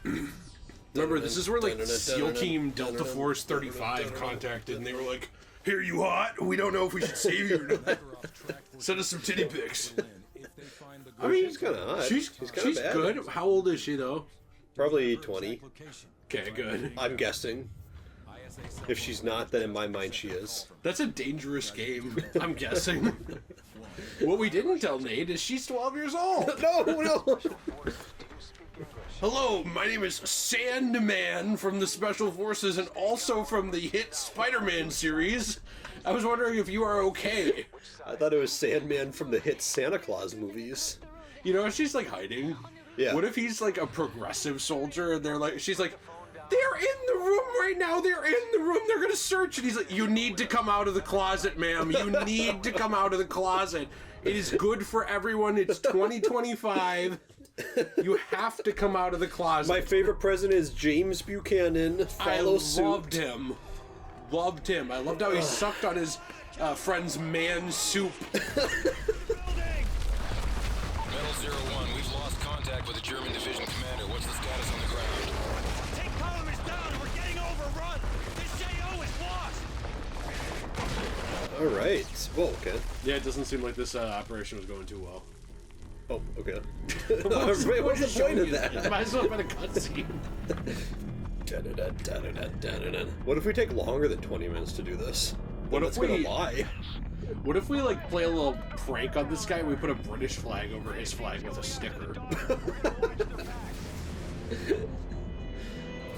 Remember, this is where like SEAL Team Delta Force 35 contacted, and they were like, "Here, you hot? We don't know if we should save you or not. Send us some titty pics." I mean, she's kind of hot. She's good. How old is she though? Probably 20. Okay, good. I'm guessing. If she's not, then in my mind she is. That's a dangerous game, I'm guessing. What we didn't tell Nate is she's 12 years old. No. Hello, my name is Sandman from the Special Forces and also from the hit Spider-Man series. I was wondering if you are okay. I thought it was Sandman from the hit Santa Claus movies. You know, she's like hiding. Yeah. What if he's like a progressive soldier and she's like, "They're in the room right now. They're in the room. They're going to search." And he's like, "You need to come out of the closet, ma'am. You need to come out of the closet. It is good for everyone. It's 2025. You have to come out of the closet." My favorite president is James Buchanan. Follow suit. I loved him. Loved him. I loved how he sucked on his friend's man soup. Metal 01, we've lost contact with the German division commander. What's the status on the ground? Tank column is down and we're getting overrun. This JO is lost. Alright. Well, okay. Yeah, it doesn't seem like this operation was going too well. Oh, okay. What's the point of that? Might as well have been a cutscene. What if we take longer than 20 minutes to do this? What if gonna lie? What if we like play a little prank on this guy and we put a British flag over his flag with a sticker?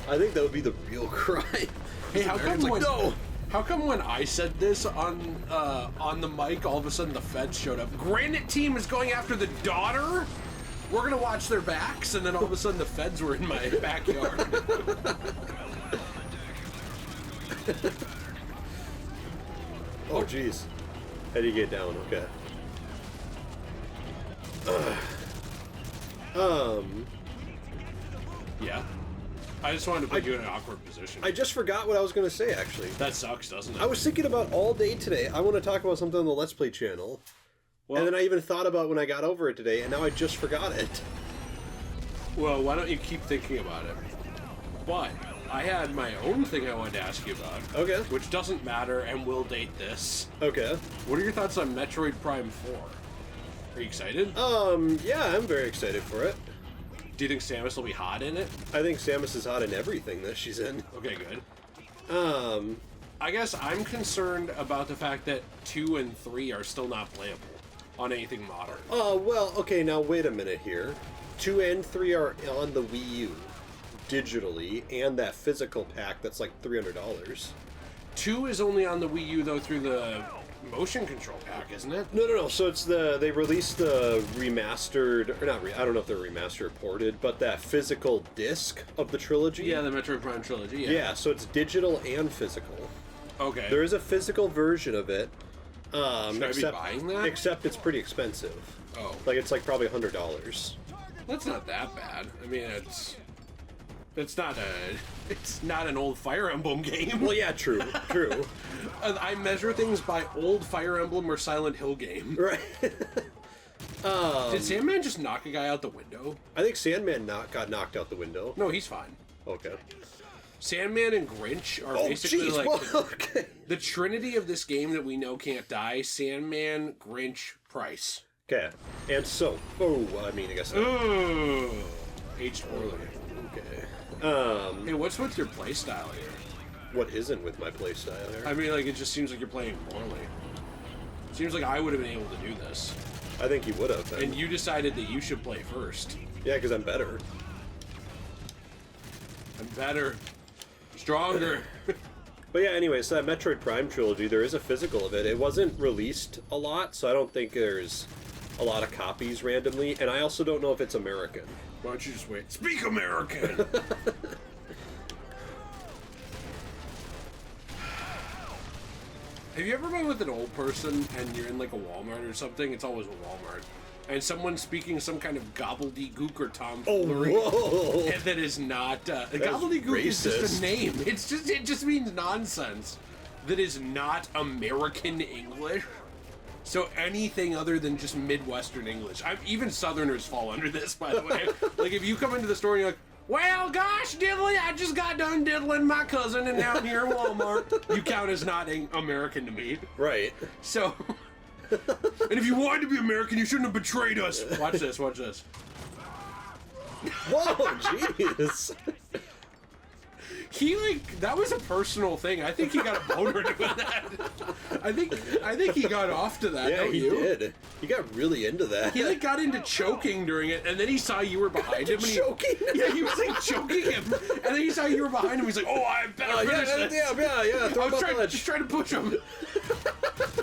I think that would be the real crime. Hey, how come like, when, no! How come when I said this on the mic, all of a sudden the feds showed up? Granite Team is going after the daughter? We're gonna watch their backs, and then all of a sudden the feds were in my backyard. Oh, jeez. How do you get down? Okay. Yeah. I just wanted to put you in an awkward position. I just forgot what I was going to say, actually. That sucks, doesn't it? I was thinking about all day today. I want to talk about something on the Let's Play channel. Well, and then I even thought about when I got over it today, and now I just forgot it. Well, why don't you keep thinking about it? But I had my own thing I wanted to ask you about. Okay. Which doesn't matter and will date this. Okay. What are your thoughts on Metroid Prime 4? Are you excited? Yeah, I'm very excited for it. Do you think Samus will be hot in it? I think Samus is hot in everything that she's in. Okay, good. I guess I'm concerned about the fact that 2 and 3 are still not playable on anything modern. Well, okay, now wait a minute here. 2 and 3 are on the Wii U digitally, and that physical pack that's like $300. 2 is only on the Wii U, though, through the motion control pack, isn't it? No. So it's they released the remastered, or not, I don't know if they're remastered or ported, but that physical disc of the trilogy. Yeah, the Metroid Prime trilogy, Yeah, so it's digital and physical. Okay. There is a physical version of it. Should I be buying that? Except it's pretty expensive. Oh. Like, it's like probably $100. That's not that bad. I mean, it's not an old Fire Emblem game. Well, yeah, true. I measure things by old Fire Emblem or Silent Hill game. Right. Did Sandman just knock a guy out the window? I think Sandman got knocked out the window. No, he's fine. Okay. Sandman and Grinch are basically geez, like well, okay. the trinity of this game that we know can't die. Sandman, Grinch, Price. Okay. And so, I guess. Ooh, aged poorly. Okay. Hey, what's with your playstyle here? What isn't with my playstyle here? I mean, like, it just seems like you're playing poorly. Seems like I would have been able to do this. I think you would have. And you decided that you should play first. Yeah, because I'm better. I'm better. Stronger. But yeah, anyway, so that Metroid Prime trilogy, there is a physical of it. It wasn't released a lot, so I don't think there's a lot of copies randomly, and I also don't know if it's American. Why don't you just wait? Speak American! Have you ever been with an old person and you're in like a Walmart or something? It's always a Walmart. And someone's speaking some kind of gobbledygook or tomfoolery that is not... gobbledygook is just a name. It just means nonsense that is not American English. So anything other than just Midwestern English. Even Southerners fall under this, by the way. Like, if you come into the store and you're like, Well, gosh, diddly, I just got done diddling my cousin, and now I'm here in Walmart. You count as not American to me. Right. So, and if you wanted to be American, you shouldn't have betrayed us. Watch this, watch this. Whoa, jeez. He, like, that was a personal thing. I think he got a boner doing that. I think he got off to that, Yeah, don't he you? did. He got really into that. He, like, got into choking during it, and then he saw you were behind him. And choking? Yeah, he was, like, choking him. And then he saw you were behind him. He's like, oh, I better finish this. Yeah. Throw I him was up just trying to push him.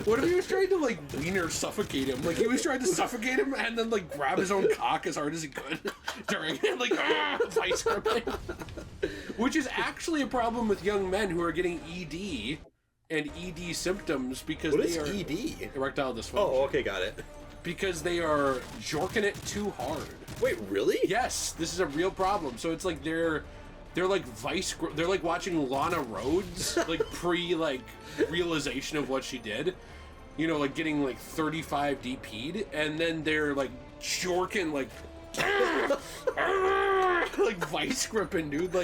What if he was trying to, like, wiener suffocate him? Like, he was trying to suffocate him and then, like, grab his own cock as hard as he could during it, like, vice gripping. Which is actually a problem with young men who are getting ED and ED symptoms because What they is are ED? erectile dysfunction. Oh, okay, got it. Because they are jorking it too hard. Wait, really? Yes, this is a real problem. So it's like they're like they're like watching Lana Rhoades, like like realization of what she did. You know, like getting like 35 DP'd, and then they're like jorking like like vice gripping, dude.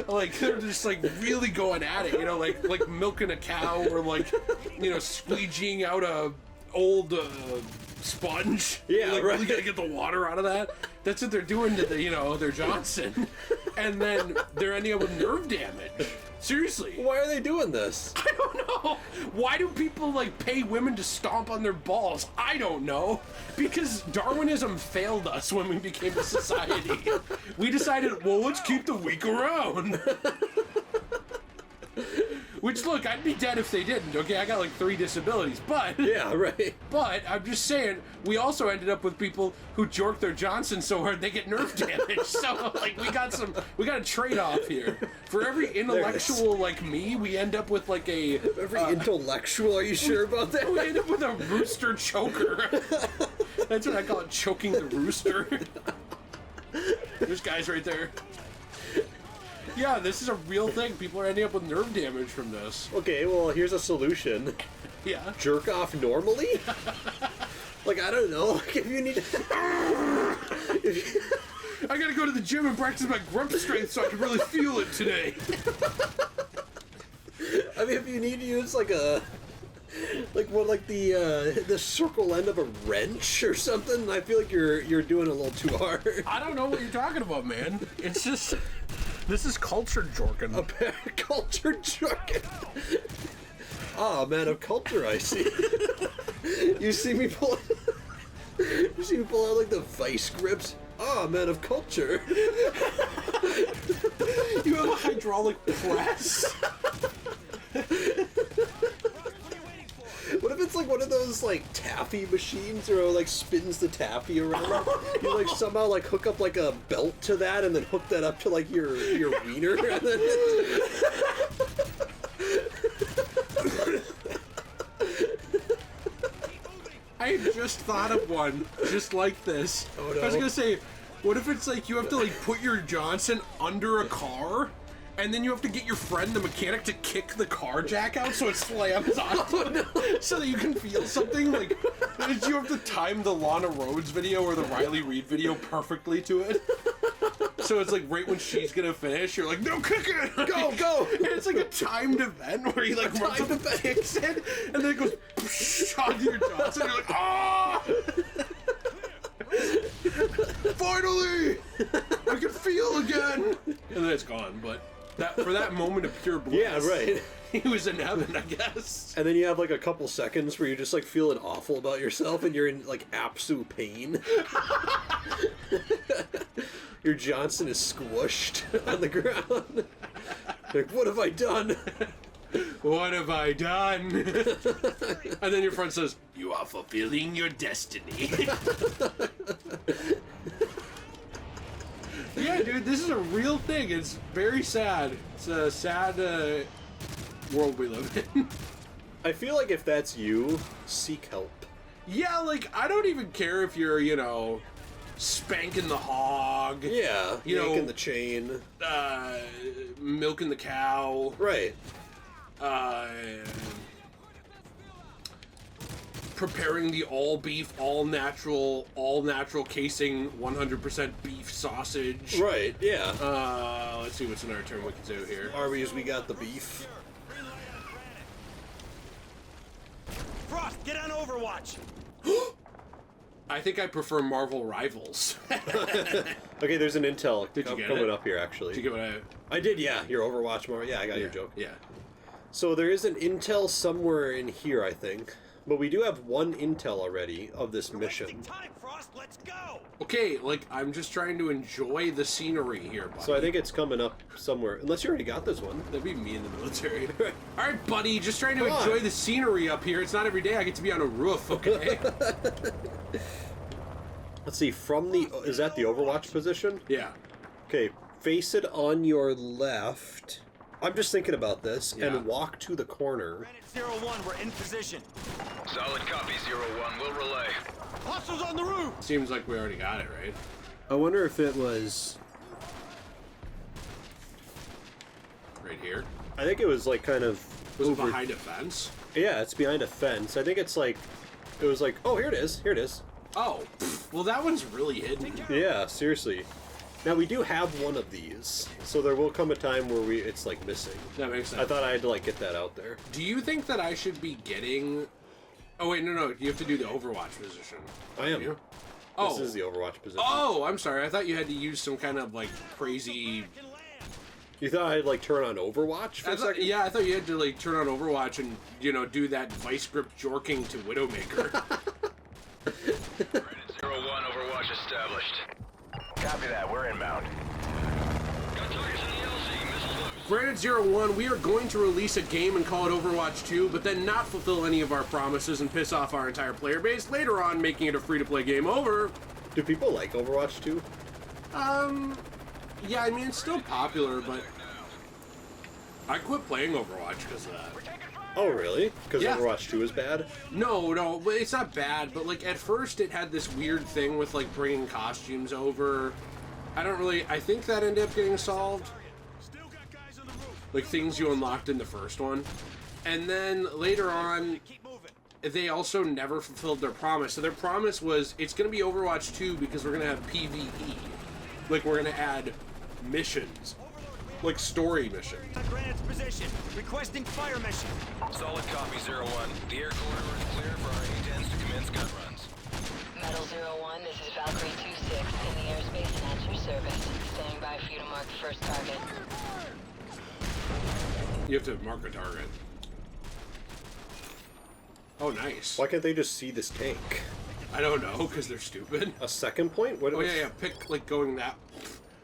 Like they're just like really going at it, you know, like milking a cow or like, you know, squeegeeing out a old sponge. Yeah, like, right. Really gotta get the water out of that. That's what they're doing to the, you know, their Johnson, and then they're ending up with nerve damage. Seriously. Why are they doing this? I don't know. Why do people like pay women to stomp on their balls? I don't know. Because Darwinism failed us when we became a society. We decided, well, let's keep the weak around. Which, look, I'd be dead if they didn't, okay? I got like 3 disabilities, but... Yeah, right. But, I'm just saying, we also ended up with people who jork their Johnson so hard they get nerve damage. So, like, we got a trade-off here. For every intellectual like me, we end up with like a... Every intellectual, are you sure about that? We end up with a rooster choker. That's what I call it, choking the rooster. There's guys right there. Yeah, this is a real thing. People are ending up with nerve damage from this. Okay, well, here's a solution. Yeah. Jerk off normally? Like, I don't know. Like, if you need I gotta go to the gym and practice my grip strength so I can really feel it today. I mean, if you need to use like a... like the circle end of a wrench or something, I feel like you're doing a little too hard. I don't know what you're talking about, man. It's just... This is culture jorking. Culture jorking. Ah, man of culture, I see. You see me pull out like the vice grips. Ah, man of culture. You have a hydraulic press. What if it's like one of those like taffy machines or like spins the taffy around? Oh, no. You like somehow like hook up like a belt to that and then hook that up to like your wiener and then I just thought of one just like this. Oh, no. I was gonna say, what if it's like you have to like put your Johnson under a car? And then you have to get your friend, the mechanic, to kick the car jack out so it slams on so that you can feel something. Like, you have to time the Lana Rhoades video or the Riley Reid video perfectly to it. So it's like right when she's gonna finish, you're like, no, kick it! Go! And it's like a timed event where he like runs up and kicks it, and then it goes onto your Johnson, and you're like, ah! Finally! I can feel again! And then it's gone, but... for that moment of pure bliss. Yeah, right. He was in heaven, I guess. And then you have like a couple seconds where you're just like feeling awful about yourself and you're in like absolute pain. Your Johnson is squished on the ground. Like, what have I done? What have I done? And then your friend says, you are fulfilling your destiny. Yeah, dude, this is a real thing. It's very sad. It's a sad world we live in. I feel like if that's you, seek help. Yeah, like, I don't even care if you're, you know, spanking the hog. Yeah, yanking the chain. Milking the cow. Right. preparing the all beef, all natural casing, 100% beef sausage. Right, yeah. Let's see what's another term we can do here. Arby's, we got the beef. Frost, get on Overwatch. I think I prefer Marvel Rivals. Okay, there's an intel coming up here, actually. Did you get what I did, yeah. Your Overwatch more. Yeah, I got your joke. Yeah. So there is an intel somewhere in here, I think. But we do have one intel already of this mission. Time, Frost. Let's go. Okay, like, I'm just trying to enjoy the scenery here, buddy. So I think it's coming up somewhere. Unless you already got this one. That'd be me in the military. Alright, buddy, just trying to enjoy the scenery up here. It's not every day I get to be on a roof, okay? Let's see, from the... Is that the Overwatch position? Yeah. Okay, face it on your left. I'm just thinking about this, Yeah. and walk to the corner. Granite 01, we're in position. Solid copy, 01. We'll relay. Hostiles on the roof. Seems like we already got it, right? I wonder if it was... Right here. I think it was like kind of... Was it behind a fence? Yeah, it's behind a fence. I think it's like... It was like, oh, here it is. Here it is. Oh, pff, well that one's really hidden. Yeah, seriously. Now, we do have one of these, so there will come a time where it's, like, missing. That makes sense. I thought I had to, like, get that out there. Do you think that I should be getting... Oh, wait, no, you have to do the Overwatch position. I am. You? Oh. This is the Overwatch position. Oh, I'm sorry. I thought you had to use some kind of, like, crazy... You thought I'd, like, turn on Overwatch for a second? Yeah, I thought you had to, like, turn on Overwatch and, you know, do that vice grip jorking to Widowmaker. Granite 01, Overwatch established. Copy that. We're inbound. Got targets on the LZ. Missiles loose. Granted 01, we are going to release a game and call it Overwatch 2, but then not fulfill any of our promises and piss off our entire player base, later on making it a free-to-play game over. Do people like Overwatch 2? Yeah, I mean, it's still popular, but I quit playing Overwatch because of that. Oh, really? Because Yeah. Overwatch 2 is bad? No, but it's not bad, but, like, at first it had this weird thing with, like, bringing costumes over. I think that ended up getting solved. Still got guys on the roof. Like, things you unlocked in the first one. And then later on, Keep moving. they also never fulfilled their promise. So their promise was, it's going to be Overwatch 2 because we're going to have PvE. Like, we're going to add missions. Like, story missions. On Granite's position. Requesting fire mission. Solid copy, 01. The air corridor is clear for our A-10s to commence gun runs. Metal 01, this is Valkyrie 26 in the airspace and at your service. Standing by for you to mark the first target. You have to mark a target. Oh, nice. Why can't they just see this tank? I don't know, because they're stupid. A second point? What Oh, yeah, pick, like, going that...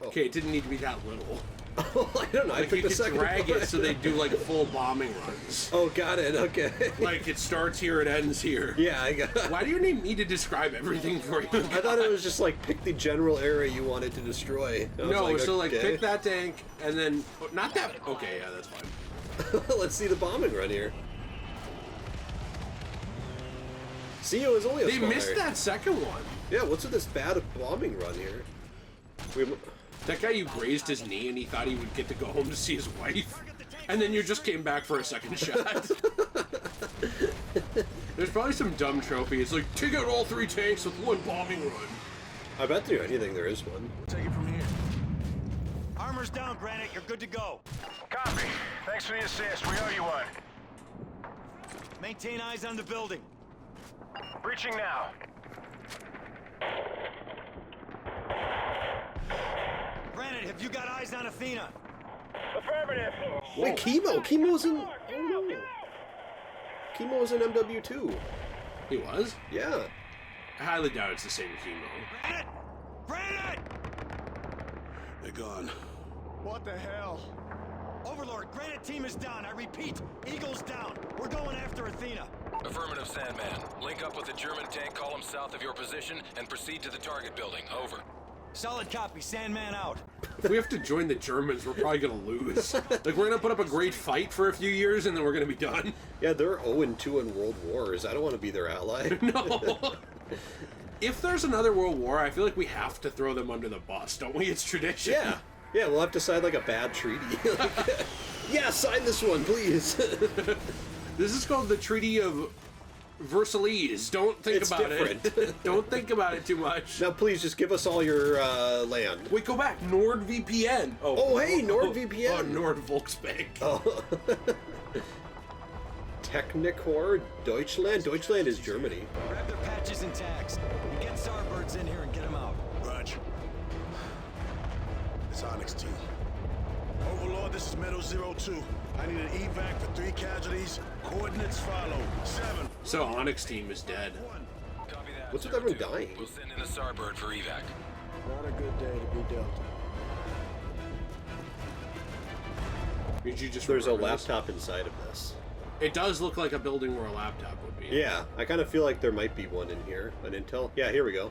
Okay, it didn't need to be that little. Oh, I don't know. I Like, you picked the could second drag point. it so they do, like, full bombing runs. Oh, got it. Okay. Like, it starts here, it ends here. Yeah, I got it. Why do you need me to describe everything for you? I thought it was just like pick the general area you wanted to destroy. I was No, so, like, okay. pick that tank, and then... oh, not that... Okay, yeah, that's fine. Let's see the bombing run here. See, it was only a They small missed area. that second one. Yeah, what's with this bad bombing run here? That guy, you grazed his knee, and he thought he would get to go home to see his wife. And then you just came back for a second shot. There's probably some dumb trophy. It's like, take out all 3 tanks with 1 bombing run. I bet there anything there is one. Take it from here. Armor's down, Granite. You're good to go. Copy. Thanks for the assist. We owe you one. Maintain eyes on the building. Breaching now. Granite, have you got eyes on Athena? Affirmative. Wait, Chemo! Chemo's in... Oh no. Chemo was in MW2. He was? Yeah. I highly doubt it's the same chemo. Granite! Granite! They're gone. What the hell? Overlord, Granite team is down. I repeat, Eagle's down. We're going after Athena. Affirmative, Sandman. Link up with the German tank column south of your position and proceed to the target building. Over. Solid copy. Sandman out. If we have to join the Germans, we're probably gonna lose. Like, we're gonna put up a great fight for a few years, and then we're gonna be done. Yeah, they're 0-2 in World Wars. I don't want to be their ally. No. If there's another World War, I feel like we have to throw them under the bus, don't we? It's tradition. Yeah. Yeah, we'll have to sign like a bad treaty. Yeah, sign this one, please. This is called the Treaty of Versailles. Don't think It's about different. it. Don't think about it too much. Now, please just give us all your land. Wait, go back. NordVPN. Oh, hey, NordVPN. Oh, Nordvolksbank. Oh. Technicore Deutschland? Deutschland is Germany. Grab their patches and tags. And get Starbirds in here and get them out. Roger. It's Onyx team. Overlord, this is Meadow 02. I need an evac for 3 casualties. Coordinates follow. 7. So Onyx team is dead. Copy that. What's with 02. everyone dying? We'll send in the Starbird for evac. Not a good day to be Delta. Did you just There's a remember this? laptop inside of this. It does look like a building where a laptop would be. Yeah, I kind of feel like there might be one in here. An Intel? Yeah, here we go.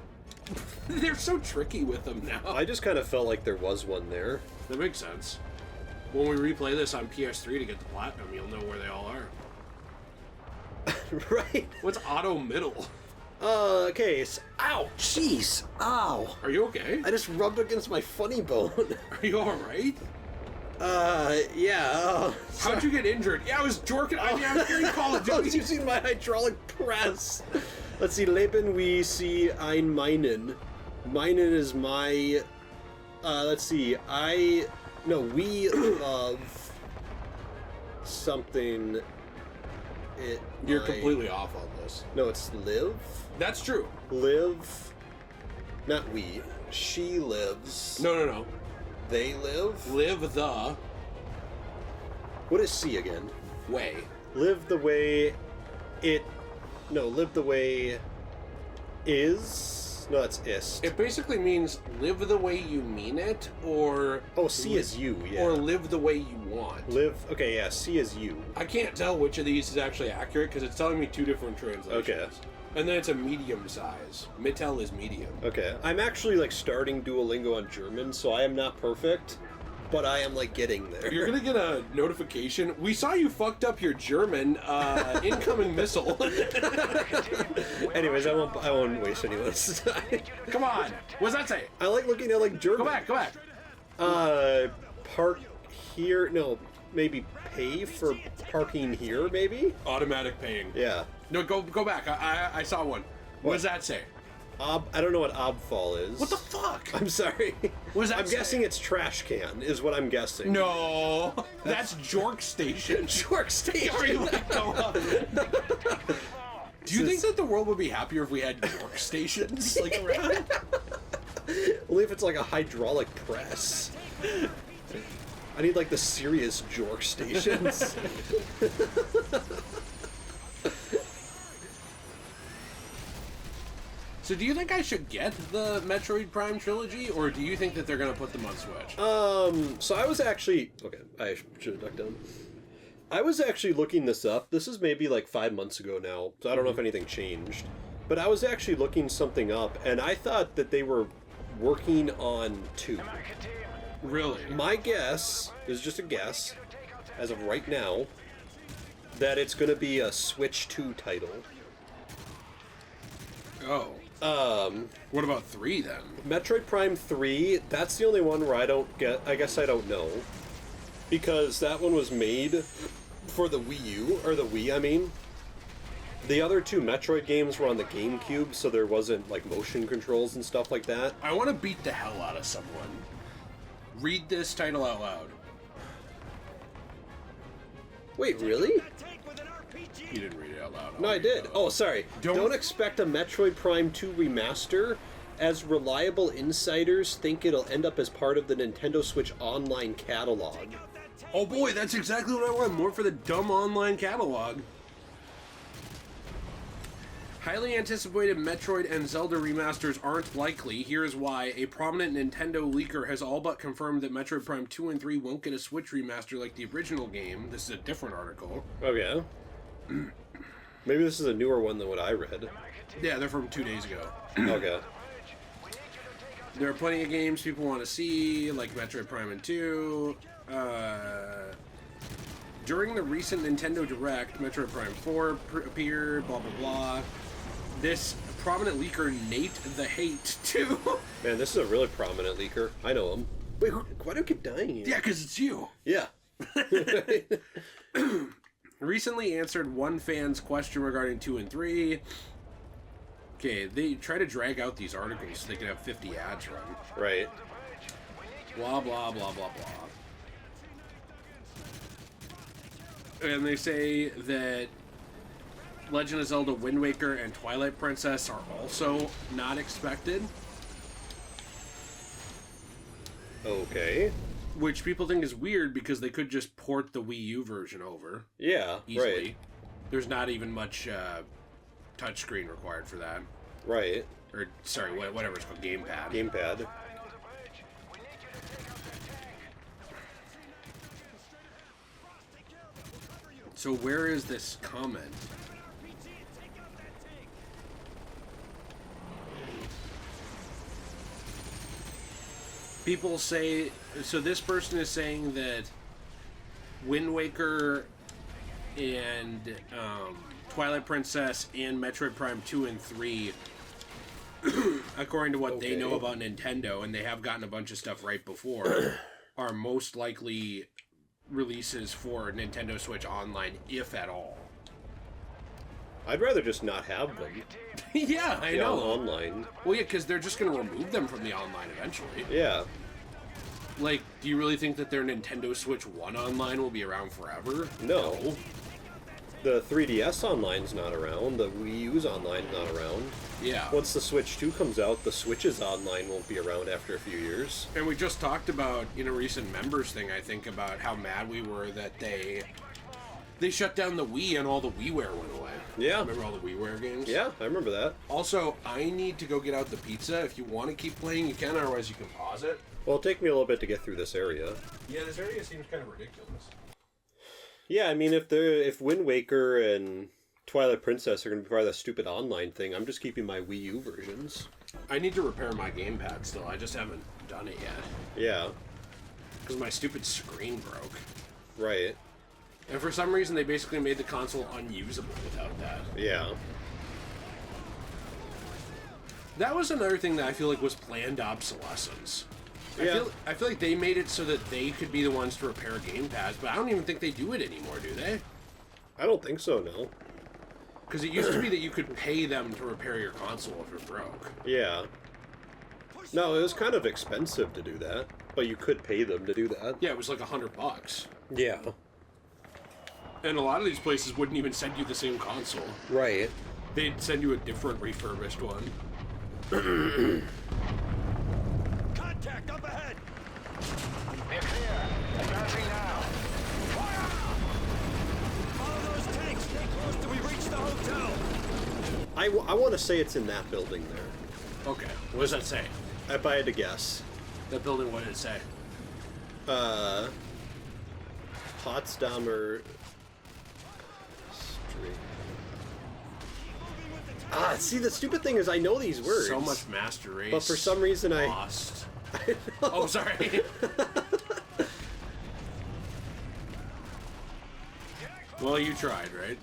They're so tricky with them now. I just kind of felt like there was one there. That makes sense. When we replay this on PS3 to get the platinum, you'll know where they all are. Right? What's auto middle? Okay. Ow! Jeez! Ow! Are you okay? I just rubbed against my funny bone. Are you alright? Yeah. How'd you get injured? Yeah, I was jorking. I was hearing Call of I was Duty. using my hydraulic press. Let's see. Leben, we see ein meinen. Meinen is my. Let's see. We love something. You're completely off on this. No, it's live. That's true. Live. Not we. She lives. No. They live. Live the What is C again? way. Live the way it. No, live the way is. No, that's ist. It basically means live the way you mean it, or Oh, C is you, yeah. or live the way you want. Live. Okay, yeah, C is you. I can't tell which of these is actually accurate because it's telling me two different translations. Okay. And then it's a medium size. Mittel is medium. Okay. I'm actually like starting Duolingo on German, so I am not perfect, but I am like getting there. You're gonna get a notification. We saw you fucked up your German incoming missile. Anyways, I won't waste anyone's time. Come on. What does that say? I like looking at like German. Go back. Park here. No, maybe pay for parking here. Maybe. Automatic paying. Yeah. No, go back. I saw one. What does that say? I don't know what obfall is. What the fuck? I'm sorry. What does that I'm say? guessing it's trash can, is what I'm guessing. No, that's Jork Station. Jork Station. Are you like, go up? Do you think that the world would be happier if we had Jork Stations like around? Only if it's like a hydraulic press. I need like the serious Jork stations. So do you think I should get the Metroid Prime trilogy, or do you think that they're going to put them on Switch? So I was actually... Okay, I should have ducked down. I was actually looking this up. This is maybe like 5 months ago now, so I don't know if anything changed. But I was actually looking something up, and I thought that they were working on 2. Really? My guess is just a guess, as of right now, that it's going to be a Switch 2 title. Oh. What about 3 then? Metroid Prime 3, that's the only one where I guess I don't know. Because that one was made for the Wii U, or the Wii, I mean. The other 2 Metroid games were on the GameCube, so there wasn't, like, motion controls and stuff like that. I want to beat the hell out of someone. Read this title out loud. Wait, really? You didn't read it out loud. No, I did. Oh, sorry. Don't- Don't expect a Metroid Prime 2 remaster, as reliable insiders think it'll end up as part of the Nintendo Switch Online catalog. Oh boy, that's exactly what I want. More for the dumb online catalog. Highly anticipated Metroid and Zelda remasters aren't likely. Here's why. A prominent Nintendo leaker has all but confirmed that Metroid Prime 2 and 3 won't get a Switch remaster like the original game. This is a different article. Okay. Maybe this is a newer one than what I read. Yeah, they're from 2 days ago. Okay. There are plenty of games people want to see, like Metroid Prime and 2. During the recent Nintendo Direct, Metroid Prime 4 appeared, blah, blah, blah. This prominent leaker, Nate the Hate, too. Man, this is a really prominent leaker. I know him. Wait, why do I keep dying here? Yeah, because it's you. Yeah. Recently answered one fan's question regarding 2 and 3. Okay, they try to drag out these articles so they can have 50 ads run. Right. Blah, blah, blah, blah, blah. And they say that Legend of Zelda Wind Waker and Twilight Princess are also not expected. Okay. Which people think is weird because they could just port the Wii U version over. Yeah, easily. right. There's not even much touchscreen required for that. Right. Or, sorry, whatever it's called, gamepad. Gamepad. So where is this comment? People say, so this person is saying that Wind Waker and Twilight Princess and Metroid Prime 2 and 3, according to what they know about Nintendo, and they have gotten a bunch of stuff right before, are most likely releases for Nintendo Switch Online, if at all. I'd rather just not have them. Yeah, I know. Online. Well, yeah, because they're just going to remove them from the online eventually. Yeah. Like, do you really think that their Nintendo Switch 1 online will be around forever? No. The 3DS Online's not around. The Wii U's Online's not around. Yeah. Once the Switch 2 comes out, the Switch's Online won't be around after a few years. And we just talked about, in a recent members thing, I think, about how mad we were that they shut down the Wii and all the WiiWare went away. Yeah. Remember all the WiiWare games? Yeah, I remember that. Also, I need to go get out the pizza. If you want to keep playing, you can, otherwise you can pause it. Well, it'll take me a little bit to get through this area. Yeah, this area seems kind of ridiculous. Yeah, I mean, if Wind Waker and Twilight Princess are going to be part of that stupid online thing, I'm just keeping my Wii U versions. I need to repair my gamepad still. I just haven't done it yet. Yeah. Because my stupid screen broke. Right. And for some reason, they basically made the console unusable without that. Yeah. That was another thing that I feel like was planned obsolescence. Yeah. I feel like they made it so that they could be the ones to repair gamepads, but I don't even think they do it anymore, do they? I don't think so, no. Because it used to be that you could pay them to repair your console if it broke. Yeah. No, it was kind of expensive to do that, but you could pay them to do that. Yeah, it was like $100. Yeah. And a lot of these places wouldn't even send you the same console. Right. They'd send you a different refurbished one. Contact up ahead! They're clear. Advancing now. Fire! Follow those tanks! Stay close till we reach the hotel! I want to say it's in that building there. Okay, what does that say? If I had to guess. That building, what did it say? Potsdamer Street. See, the stupid thing is I know these words. So much Master Race. But for some reason I lost. Oh, sorry. Well, you tried, right?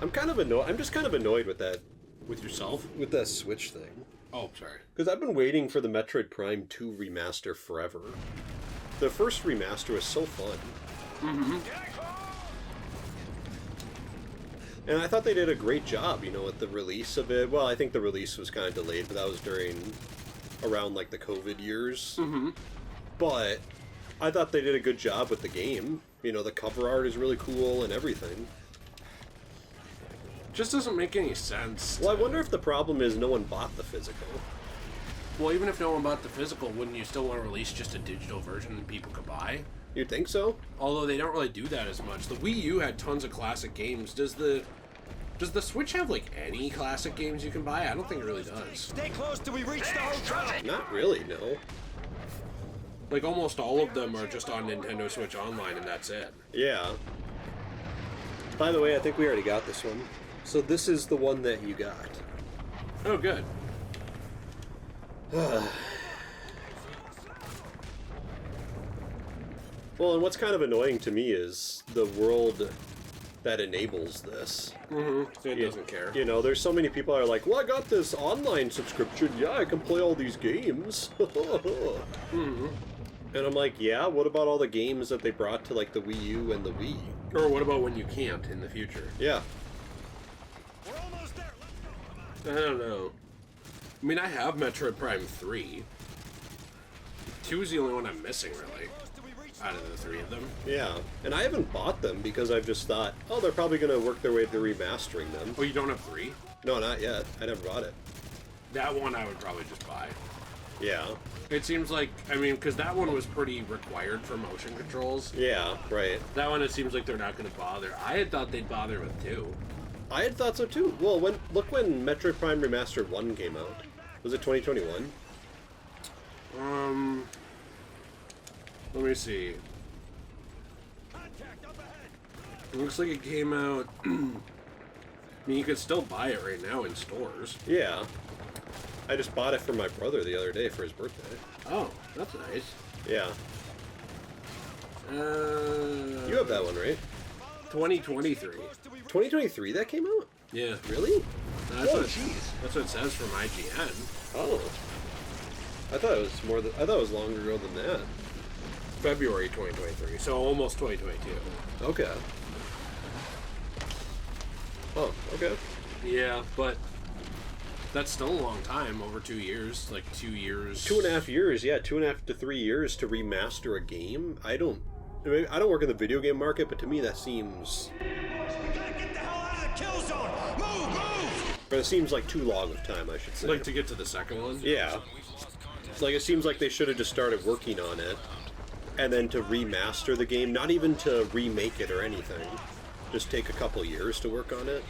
I'm kind of annoyed. I'm just kind of annoyed with that. With yourself? With that Switch thing. Oh, sorry. Because I've been waiting for the Metroid Prime 2 remaster forever. The first remaster was so fun. Mm-hmm. And I thought they did a great job, you know, with the release of it. Well, I think the release was kind of delayed, but that was around like the COVID years. Mm-hmm. But I thought they did a good job with the game. You know, the cover art is really cool and everything. Just doesn't make any sense. Well, I wonder if the problem is no one bought the physical. Well, even if no one bought the physical, wouldn't you still want to release just a digital version that people could buy? You'd think so? Although they don't really do that as much. The Wii U had tons of classic games. Does the Switch have, like, any classic games you can buy? I don't think it really does. Stay close till we reach the hotel! Not really, no. Like, almost all of them are just on Nintendo Switch Online, and that's it. Yeah. By the way, I think we already got this one. So this is the one that you got. Oh, good. Well, and what's kind of annoying to me is the world that enables this. Mm-hmm. It doesn't care. You know, there's so many people that are like, well, I got this online subscription. Yeah, I can play all these games. Mm-hmm. And I'm like, yeah, what about all the games that they brought to, like, the Wii U and the Wii? Or what about when you can't in the future? Yeah. We're almost there. Let's go. Come on. I don't know. I mean, I have Metroid Prime 3. 2 is the only one I'm missing, really, out of the 3 of them. Yeah. And I haven't bought them because I've just thought, oh, they're probably going to work their way to remastering them. Oh, you don't have 3? No, not yet. I never bought it. That one I would probably just buy. Yeah. It seems like, I mean, because that one was pretty required for motion controls. Yeah, right. That one, it seems like they're not going to bother. I had thought they'd bother with 2. I had thought so too. Well, look when Metroid Prime Remastered 1 came out. Was it 2021? Let me see. Contact up ahead. It looks like it came out. I mean, you could still buy it right now in stores. Yeah. I just bought it for my brother the other day for his birthday. Oh, that's nice. Yeah. You have that one, right? 2023. 2023 that came out? Yeah. Really? That's Oh, what, jeez. that's what it says from IGN. Oh. I thought it was I thought it was longer ago than that. February 2023, so almost 2022. Okay. Oh, okay. Yeah, but that's still a long time, over 2 years, like 2 years. 2.5 years, yeah, 2.5 to 3 years to remaster a game. I don't work in the video game market, but to me that seems. We gotta get the hell out of the kill zone. Move, move. But it seems like too long of time, I should say. Like to get to the second one? Yeah. Like it seems like they should have just started working on it, and then to remaster the game, not even to remake it or anything. Just take a couple years to work on it.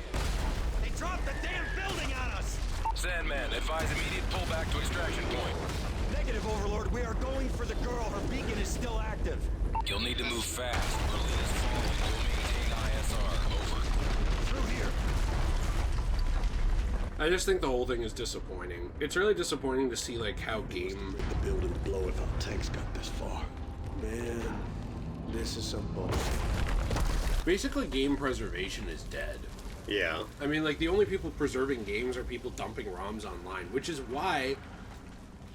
They dropped the damn building on us. Sandman, advise immediate pullback to extraction point. Negative, Overlord. We are going for the girl. Her beacon is still active. You'll need to move fast. Berlin is falling. You'll maintain ISR. Over. Through here. I just think the whole thing is disappointing. It's really disappointing to see like how game. The building blow if our tanks got this far. Man, this is some bullshit. Basically, game preservation is dead. Yeah. I mean, like the only people preserving games are people dumping ROMs online, which is why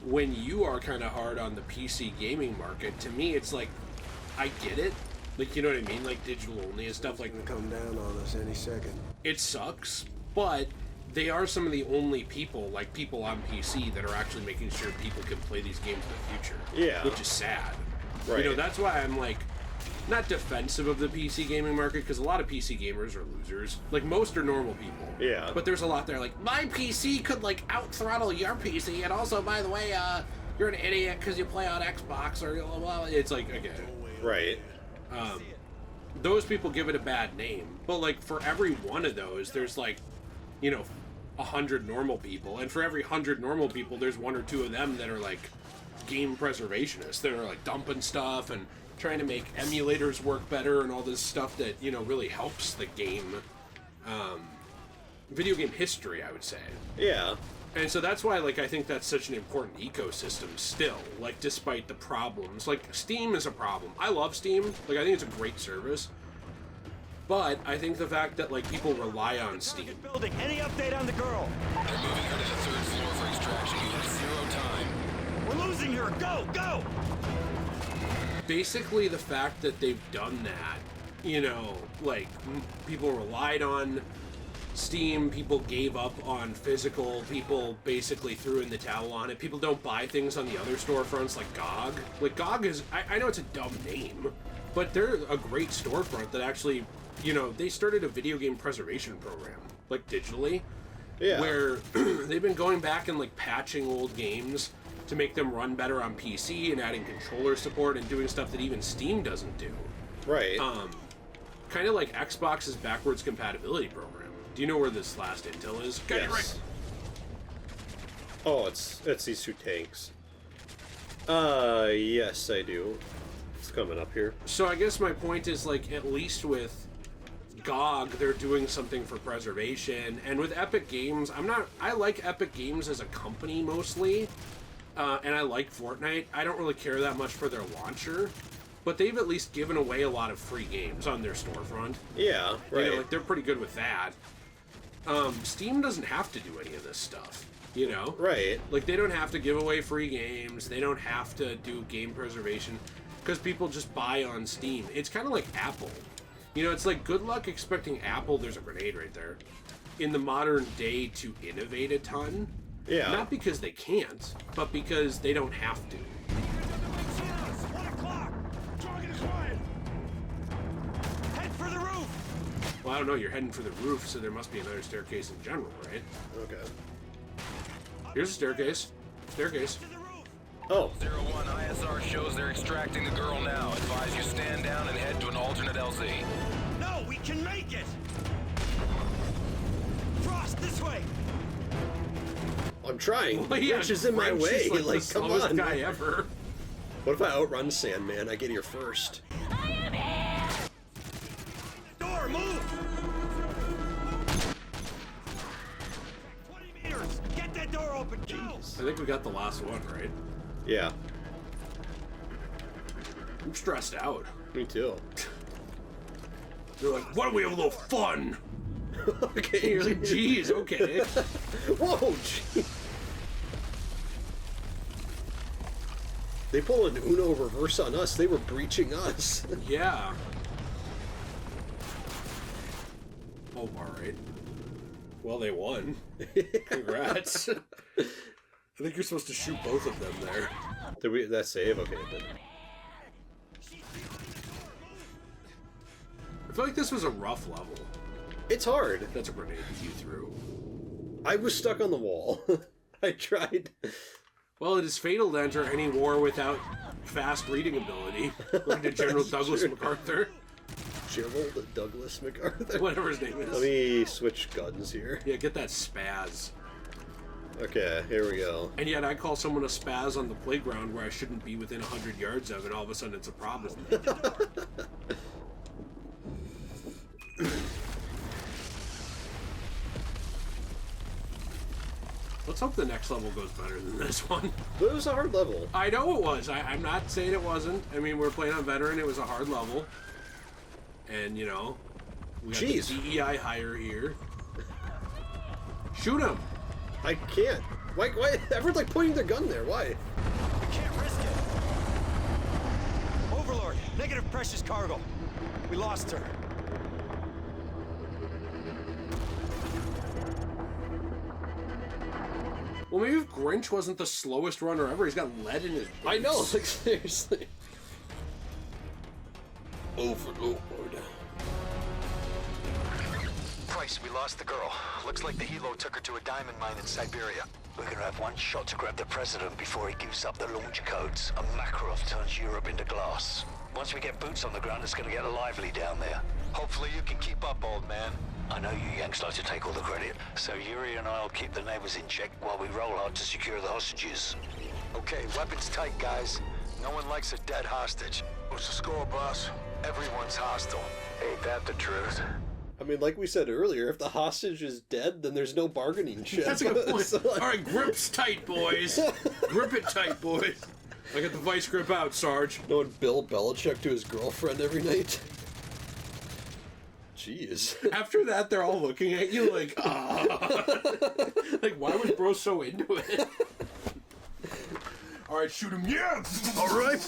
when you are kind of hard on the PC gaming market, to me, it's like I get it. Like, you know what I mean? Like digital only and stuff like. Come down on us any second. It sucks, but they are some of the only people, like people on PC, that are actually making sure people can play these games in the future. Yeah. Which is sad. Right. You know, that's why I'm like, not defensive of the PC gaming market, because a lot of PC gamers are losers. Like, most are normal people. Yeah. But there's a lot there, like, my PC could, like, out-throttle your PC, and also, by the way, you're an idiot because you play on Xbox, or blah, blah. It's like, okay. Right. Those people give it a bad name. But, like, for every one of those, there's, like, you know, 100 normal people. And for every 100 normal people, there's 1 or 2 of them that are, like, game preservationists. That are, like, dumping stuff and trying to make emulators work better and all this stuff that, you know, really helps the game, video game history, I would say. Yeah. And so that's why, like, I think that's such an important ecosystem still, like, despite the problems. Like, Steam is a problem. I love Steam. Like, I think it's a great service. But I think the fact that, like, people rely on Steam. Target building. Any update on the girl? They're moving her to the 3rd floor for extraction. You have 0 time. We're losing her. Go, go. Basically, the fact that they've done that, you know, like, people relied on Steam, people gave up on physical, people basically threw in the towel on it. People don't buy things on the other storefronts like GOG. Like, GOG is, I know it's a dumb name, but they're a great storefront that actually, you know, they started a video game preservation program, like, digitally. Yeah. Where they've been going back and, like, patching old games to make them run better on PC and adding controller support and doing stuff that even Steam doesn't do. Right. Kind of like Xbox's backwards compatibility program. Do you know where this last intel is? Get it right. Oh, it's these 2 tanks. Yes, I do. It's coming up here. So I guess my point is, like, at least with GOG, they're doing something for preservation, and with Epic Games, I like Epic Games as a company mostly, and I like Fortnite. I don't really care that much for their launcher, but they've at least given away a lot of free games on their storefront. Yeah, right. You know, like, they're pretty good with that. Steam doesn't have to do any of this stuff, you know? Right. Like, they don't have to give away free games. They don't have to do game preservation because people just buy on Steam. It's kind of like Apple. You know, it's like, good luck expecting Apple, there's a grenade right there, in the modern day to innovate a ton. Yeah. Not because they can't, but because they don't have to. 1 o'clock. Target acquired. Head for the roof. Well, I don't know, you're heading for the roof, so there must be another staircase in general, right? Okay. Here's a staircase. Staircase. To the roof. Oh. 01, ISR shows they're extracting the girl now. Advise you stand down and head to an alternate LZ. No, we can make it. Frost, this way. I'm trying. Well, yeah, Grinch is in my Grinch way. is like, Like, the come slowest on. guy ever. What if I outrun Sandman? I get here first. Door, move. 20 meters. Get that door open. Go. I think we got the last one, right? Yeah. I'm stressed out. Me too. They're like, why don't we have a little fun? Okay. You're like, geez, okay. Whoa, gee. They pulled an Uno reverse on us. They were breaching us. Yeah. Oh, alright. Well, they won. Congrats. I think you're supposed to shoot both of them there. Did we that save? Okay, it did. I feel like this was a rough level. It's hard. That's a grenade you threw. I was stuck on the wall. I tried. Well, it is fatal to enter any war without fast reading ability, according to General Douglas true. MacArthur. Gerald Douglas MacArthur. Whatever his name Let is. me switch guns here. Yeah, get that spaz. Okay, here we go. And yet I call someone a spaz on the playground where I shouldn't be within 100 yards of, and all of a sudden it's a problem. Let's hope the next level goes better than this one. But it was a hard level. I know it was. I'm not saying it wasn't. I mean, we're playing on veteran. It was a hard level. And, you know, we got Jeez. the DEI hire here. Shoot him! I can't. Why? Everyone's like pointing their gun there. Why? We can't risk it. Overlord, negative precious cargo. We lost her. Well, maybe if Grinch wasn't the slowest runner ever, he's got lead in his boots. I know. Like seriously. Overlord. Price, we lost the girl. Looks like the helo took her to a diamond mine in Siberia. We're gonna have one shot to grab the president before he gives up the launch codes, and Makarov turns Europe into glass. Once we get boots on the ground, it's gonna get lively down there. Hopefully you can keep up, old man. I know you Yanks like to take all the credit, so Yuri and I'll keep the neighbors in check while we roll out to secure the hostages. Okay, weapons tight, guys. No one likes a dead hostage. What's the score, boss? Everyone's hostile. Ain't that the truth? I mean, like we said earlier, if the hostage is dead, then there's no bargaining chip. That's a good point. So, like, All right, grips tight, boys. Grip it tight, boys. I got the vice grip out, Sarge. knowing Bill Belichick to his girlfriend every night. Jeez. After that, they're all looking at you like, ah. Like, why was bro so into it? All right, shoot him. Yeah. All right.